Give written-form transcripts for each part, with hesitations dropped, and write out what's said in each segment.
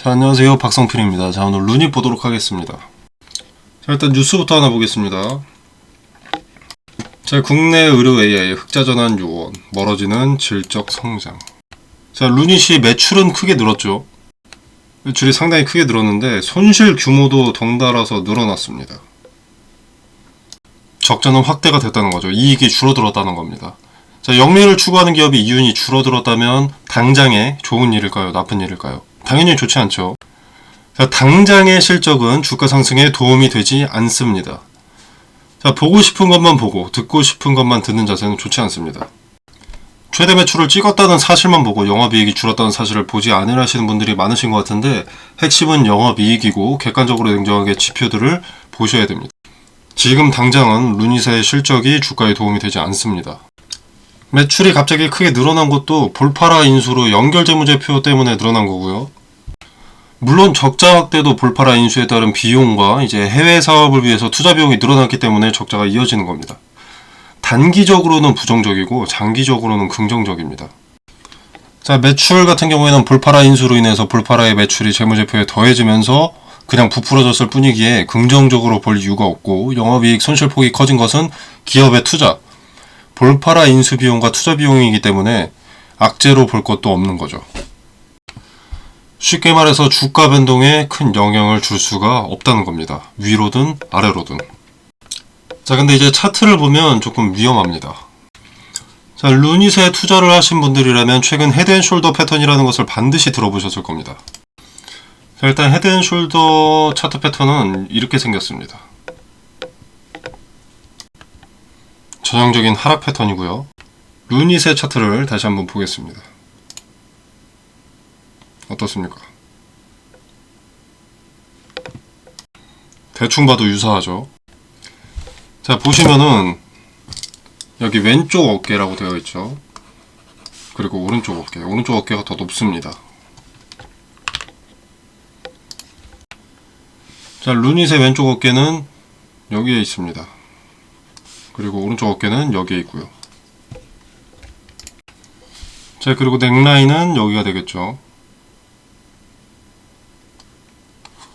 자, 안녕하세요. 박성필입니다. 자, 오늘 루닛 보도록 하겠습니다. 자, 일단 뉴스부터 하나 보겠습니다. 자, 국내 의료 AI 흑자전환 요원, 멀어지는 질적 성장. 자, 루닛이 매출은 크게 늘었죠. 매출이 상당히 크게 늘었는데 손실 규모도 덩달아서 늘어났습니다. 적자는 확대가 됐다는 거죠. 이익이 줄어들었다는 겁니다. 자, 영리를 추구하는 기업이 이윤이 줄어들었다면 당장에 좋은 일일까요? 나쁜 일일까요? 당연히 좋지 않죠. 자, 당장의 실적은 주가 상승에 도움이 되지 않습니다. 자, 보고 싶은 것만 보고 듣고 싶은 것만 듣는 자세는 좋지 않습니다. 최대 매출을 찍었다는 사실만 보고 영업이익이 줄었다는 사실을 보지 않으시는 분들이 많으신 것 같은데, 핵심은 영업이익이고 객관적으로 냉정하게 지표들을 보셔야 됩니다. 지금 당장은 루닛의 실적이 주가에 도움이 되지 않습니다. 매출이 갑자기 크게 늘어난 것도 볼파라 인수로 연결재무제표 때문에 늘어난 거고요. 물론 적자 확대도 볼파라 인수에 따른 비용과 이제 해외 사업을 위해서 투자 비용이 늘어났기 때문에 적자가 이어지는 겁니다. 단기적으로는 부정적이고 장기적으로는 긍정적입니다. 자, 매출 같은 경우에는 볼파라 인수로 인해서 볼파라의 매출이 재무제표에 더해지면서 그냥 부풀어졌을 뿐이기에 긍정적으로 볼 이유가 없고, 영업이익 손실폭이 커진 것은 기업의 투자, 볼파라 인수 비용과 투자 비용이기 때문에 악재로 볼 것도 없는 거죠. 쉽게 말해서 주가 변동에 큰 영향을 줄 수가 없다는 겁니다. 위로든 아래로든. 자, 근데 이제 차트를 보면 조금 위험합니다. 자, 루닛에 투자를 하신 분들이라면 최근 헤드앤숄더 패턴이라는 것을 반드시 들어보셨을 겁니다. 자, 일단 헤드앤숄더 차트 패턴은 이렇게 생겼습니다. 전형적인 하락 패턴이고요. 루닛의 차트를 다시 한번 보겠습니다. 어떻습니까? 대충 봐도 유사하죠. 자, 보시면은 여기 왼쪽 어깨라고 되어 있죠. 그리고 오른쪽 어깨가 더 높습니다. 자, 루닛의 왼쪽 어깨는 여기에 있습니다. 그리고 오른쪽 어깨는 여기에 있고요. 자, 그리고 넥라인은 여기가 되겠죠.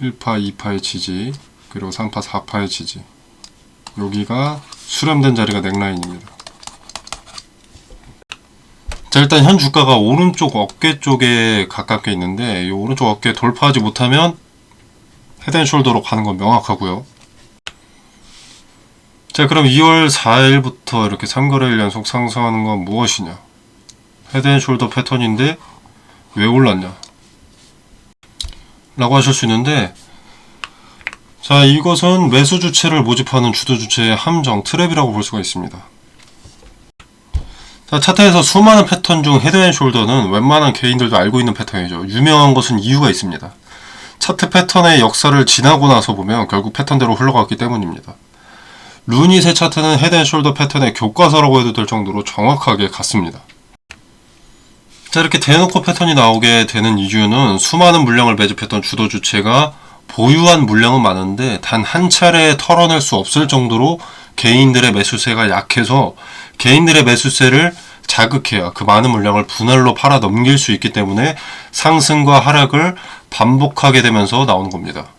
1파, 2파의 지지, 그리고 3파, 4파의 지지. 여기가 수렴된 자리가 넥라인입니다. 자, 일단 현 주가가 오른쪽 어깨 쪽에 가깝게 있는데, 이 오른쪽 어깨 돌파하지 못하면 헤드앤숄더로 가는 건 명확하고요. 자, 그럼 2월 4일부터 이렇게 3거래일 연속 상승하는 건 무엇이냐? 헤드앤숄더 패턴인데 왜 올랐냐? 라고 하실 수 있는데, 자, 이것은 매수 주체를 모집하는 주도 주체의 함정, 트랩이라고 볼 수가 있습니다. 자, 차트에서 수많은 패턴 중 헤드앤숄더는 웬만한 개인들도 알고 있는 패턴이죠. 유명한 것은 이유가 있습니다. 차트 패턴의 역사를 지나고 나서 보면 결국 패턴대로 흘러갔기 때문입니다. 루닛의 차트는 헤드앤숄더 패턴의 교과서라고 해도 될 정도로 정확하게 같습니다. 자, 이렇게 대놓고 패턴이 나오게 되는 이유는 수많은 물량을 매집했던 주도 주체가 보유한 물량은 많은데 단 한 차례에 털어낼 수 없을 정도로 개인들의 매수세가 약해서 개인들의 매수세를 자극해야 그 많은 물량을 분할로 팔아 넘길 수 있기 때문에 상승과 하락을 반복하게 되면서 나오는 겁니다.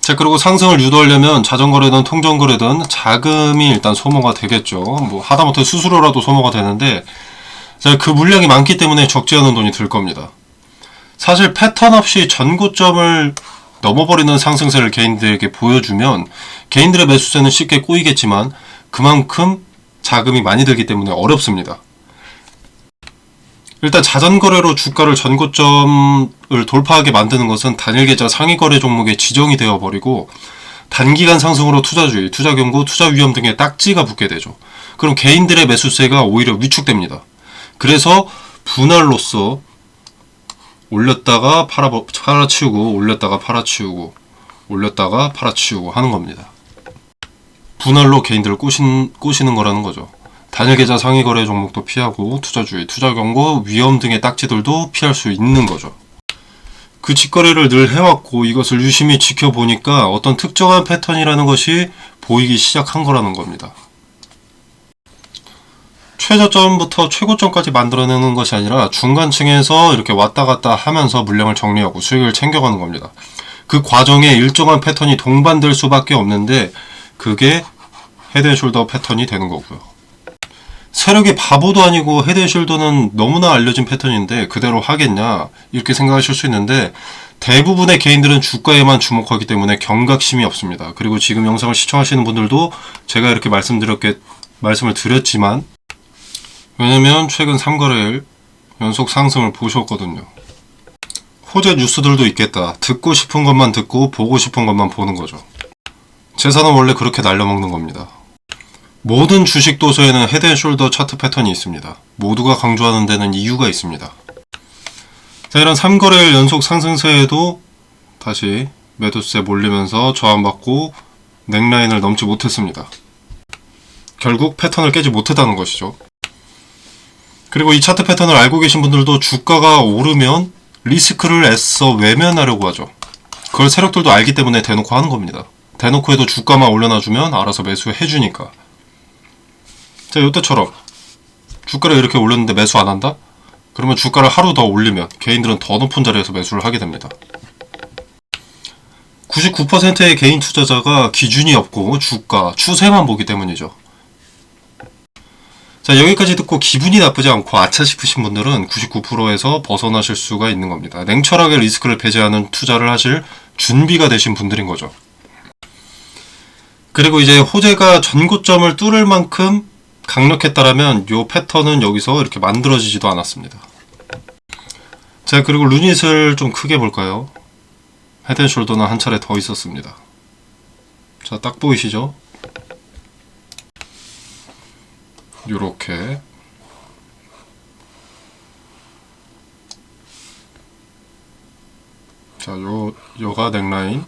자, 그리고 상승을 유도하려면 자전거래든 통정거래든 자금이 일단 소모가 되겠죠. 뭐 하다못해 수수료라도 소모가 되는데, 자, 그 물량이 많기 때문에 적지 않은 돈이 들 겁니다. 사실 패턴 없이 전고점을 넘어버리는 상승세를 개인들에게 보여주면 개인들의 매수세는 쉽게 꼬이겠지만 그만큼 자금이 많이 들기 때문에 어렵습니다. 일단 자전거래로 주가를 전고점을 돌파하게 만드는 것은 단일 계좌 상위 거래 종목에 지정이 되어버리고 단기간 상승으로 투자주의, 투자 경고, 투자 위험 등의 딱지가 붙게 되죠. 그럼 개인들의 매수세가 오히려 위축됩니다. 그래서 분할로서 올렸다가 팔아치우고 올렸다가 팔아치우고 올렸다가 팔아치우고 하는 겁니다. 분할로 개인들을 꼬시는 거라는 거죠. 단일 계좌 상위 거래 종목도 피하고 투자주의, 투자 경고, 위험 등의 딱지들도 피할 수 있는 거죠. 그 직거래를 늘 해왔고 이것을 유심히 지켜보니까 어떤 특정한 패턴이라는 것이 보이기 시작한 거라는 겁니다. 최저점부터 최고점까지 만들어내는 것이 아니라 중간층에서 이렇게 왔다 갔다 하면서 물량을 정리하고 수익을 챙겨가는 겁니다. 그 과정에 일정한 패턴이 동반될 수밖에 없는데 그게 헤드앤숄더 패턴이 되는 거고요. 세력이 바보도 아니고 헤드앤숄더는 너무나 알려진 패턴인데 그대로 하겠냐 이렇게 생각하실 수 있는데 대부분의 개인들은 주가에만 주목하기 때문에 경각심이 없습니다. 그리고 지금 영상을 시청하시는 분들도 제가 이렇게 말씀을 드렸지만 왜냐면 최근 3거래일 연속 상승을 보셨거든요. 호재 뉴스들도 있겠다. 듣고 싶은 것만 듣고 보고 싶은 것만 보는 거죠. 재산은 원래 그렇게 날려먹는 겁니다. 모든 주식 도서에는 헤드앤숄더 차트 패턴이 있습니다. 모두가 강조하는 데는 이유가 있습니다. 자, 이런 3거래일 연속 상승세에도 다시 매도세 몰리면서 저항받고 넥라인을 넘지 못했습니다. 결국 패턴을 깨지 못했다는 것이죠. 그리고 이 차트 패턴을 알고 계신 분들도 주가가 오르면 리스크를 애써 외면하려고 하죠. 그걸 세력들도 알기 때문에 대놓고 하는 겁니다. 대놓고 해도 주가만 올려놔주면 알아서 매수해주니까. 자, 이때처럼 주가를 이렇게 올렸는데 매수 안 한다? 그러면 주가를 하루 더 올리면 개인들은 더 높은 자리에서 매수를 하게 됩니다. 99%의 개인 투자자가 기준이 없고 주가, 추세만 보기 때문이죠. 자, 여기까지 듣고 기분이 나쁘지 않고 아차 싶으신 분들은 99%에서 벗어나실 수가 있는 겁니다. 냉철하게 리스크를 배제하는 투자를 하실 준비가 되신 분들인 거죠. 그리고 이제 호재가 전고점을 뚫을 만큼 강력했다라면 이 패턴은 여기서 이렇게 만들어지지도 않았습니다. 자, 그리고 루닛을 좀 크게 볼까요? 헤드앤숄더는 한 차례 더 있었습니다. 자, 딱 보이시죠? 요렇게 자, 요가 넥라인,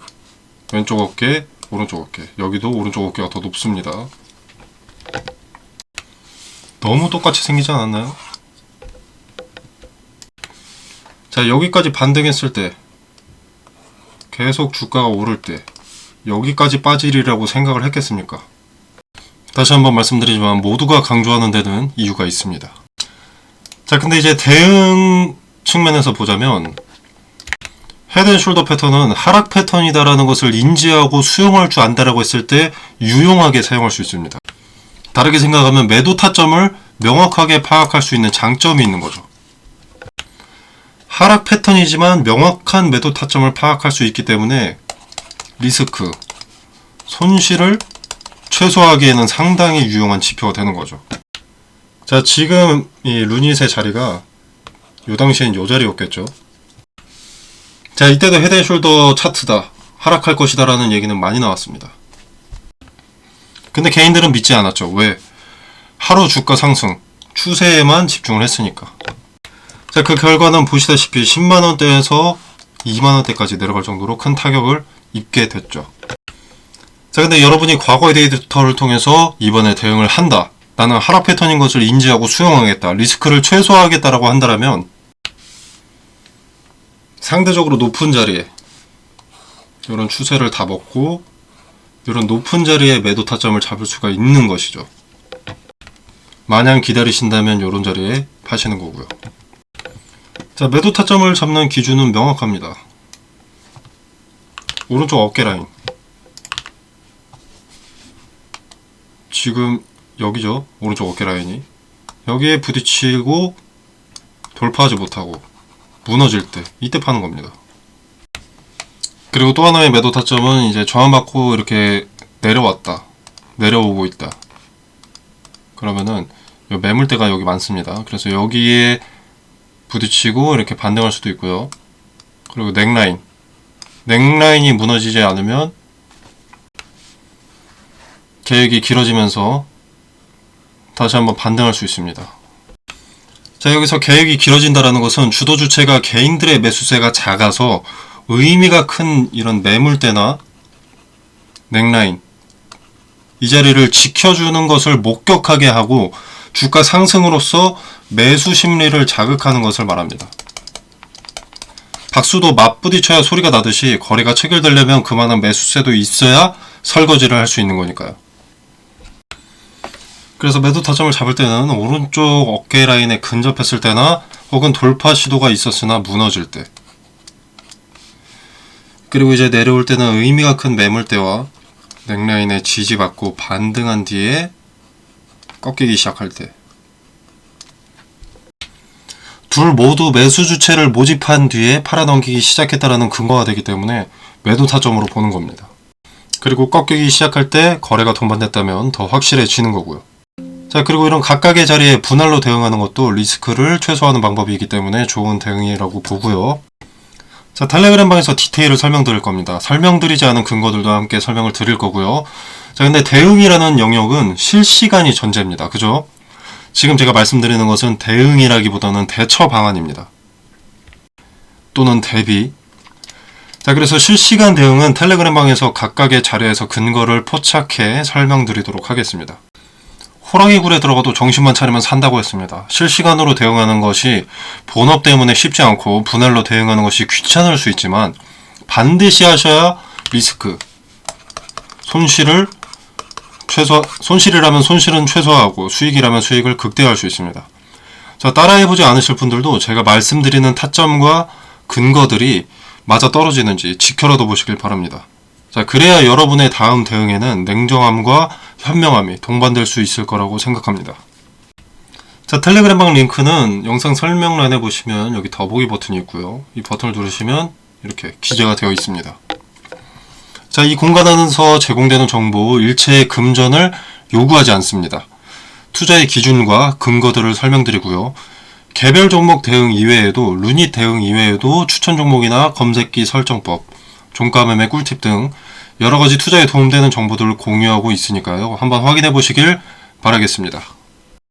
왼쪽 어깨, 오른쪽 어깨. 여기도 오른쪽 어깨가 더 높습니다. 너무 똑같이 생기지 않았나요? 자, 여기까지 반등했을 때 계속 주가가 오를 때 여기까지 빠지리라고 생각을 했겠습니까? 다시 한번 말씀드리지만 모두가 강조하는 데는 이유가 있습니다. 자, 근데 이제 대응 측면에서 보자면 헤드앤숄더 패턴은 하락 패턴이다라는 것을 인지하고 수용할 줄 안다라고 했을 때 유용하게 사용할 수 있습니다. 다르게 생각하면 매도 타점을 명확하게 파악할 수 있는 장점이 있는 거죠. 하락 패턴이지만 명확한 매도 타점을 파악할 수 있기 때문에 리스크, 손실을 최소화하기에는 상당히 유용한 지표가 되는 거죠. 자, 지금 이 루닛의 자리가 요 당시엔 요 자리였겠죠. 자, 이때도 헤드앤숄더 차트다, 하락할 것이다 라는 얘기는 많이 나왔습니다. 근데 개인들은 믿지 않았죠. 왜? 하루 주가 상승, 추세에만 집중을 했으니까. 자, 그 결과는 보시다시피 10만원대에서 2만원대까지 내려갈 정도로 큰 타격을 입게 됐죠. 자, 근데 여러분이 과거의 데이터를 통해서 이번에 대응을 한다, 나는 하락 패턴인 것을 인지하고 수용하겠다, 리스크를 최소화하겠다라고 한다면 상대적으로 높은 자리에 이런 추세를 다 먹고 이런 높은 자리에 매도 타점을 잡을 수가 있는 것이죠. 마냥 기다리신다면 이런 자리에 파시는 거고요. 자, 매도 타점을 잡는 기준은 명확합니다. 오른쪽 어깨 라인, 지금 여기죠. 오른쪽 어깨 라인이 여기에 부딪히고 돌파하지 못하고 무너질 때, 이때 파는 겁니다. 그리고 또 하나의 매도 타점은 이제 저항받고 이렇게 내려왔다, 내려오고 있다, 그러면은 요 매물대가 여기 많습니다. 그래서 여기에 부딪히고 이렇게 반등할 수도 있고요. 그리고 넥라인이 무너지지 않으면 계획이 길어지면서 다시 한번 반등할 수 있습니다. 자, 여기서 계획이 길어진다라는 것은 주도 주체가 개인들의 매수세가 작아서 의미가 큰 이런 매물대나 넥라인, 이 자리를 지켜주는 것을 목격하게 하고 주가 상승으로써 매수 심리를 자극하는 것을 말합니다. 박수도 맞부딪혀야 소리가 나듯이 거래가 체결되려면 그만한 매수세도 있어야 설거지를 할 수 있는 거니까요. 그래서 매도 타점을 잡을 때는 오른쪽 어깨 라인에 근접했을 때나 혹은 돌파 시도가 있었으나 무너질 때, 그리고 이제 내려올 때는 의미가 큰 매물대와 넥라인에 지지받고 반등한 뒤에 꺾이기 시작할 때, 둘 모두 매수 주체를 모집한 뒤에 팔아넘기기 시작했다라는 근거가 되기 때문에 매도 타점으로 보는 겁니다. 그리고 꺾이기 시작할 때 거래가 동반됐다면 더 확실해지는 거고요. 자, 그리고 이런 각각의 자리에 분할로 대응하는 것도 리스크를 최소화하는 방법이기 때문에 좋은 대응이라고 보고요. 자, 텔레그램 방에서 디테일을 설명드릴 겁니다. 설명드리지 않은 근거들도 함께 설명을 드릴 거고요. 자, 근데 대응이라는 영역은 실시간이 전제입니다. 그죠? 지금 제가 말씀드리는 것은 대응이라기보다는 대처 방안입니다. 또는 대비. 자, 그래서 실시간 대응은 텔레그램 방에서 각각의 자리에서 근거를 포착해 설명드리도록 하겠습니다. 호랑이 굴에 들어가도 정신만 차리면 산다고 했습니다. 실시간으로 대응하는 것이 본업 때문에 쉽지 않고 분할로 대응하는 것이 귀찮을 수 있지만 반드시 하셔야 리스크, 손실이라면 손실은 최소화하고 수익이라면 수익을 극대화할 수 있습니다. 자, 따라해보지 않으실 분들도 제가 말씀드리는 타점과 근거들이 맞아 떨어지는지 지켜라도 보시길 바랍니다. 자, 그래야 여러분의 다음 대응에는 냉정함과 현명함이 동반될 수 있을 거라고 생각합니다. 자, 텔레그램방 링크는 영상 설명란에 보시면 여기 더보기 버튼이 있고요. 이 버튼을 누르시면 이렇게 기재가 되어 있습니다. 자, 이 공간 안에서 제공되는 정보 일체의 금전을 요구하지 않습니다. 투자의 기준과 근거들을 설명드리고요. 개별 종목 대응 이외에도 루닛 대응 이외에도 추천 종목이나 검색기 설정법, 종가 매매 꿀팁 등 여러가지 투자에 도움되는 정보들을 공유하고 있으니까요. 한번 확인해 보시길 바라겠습니다.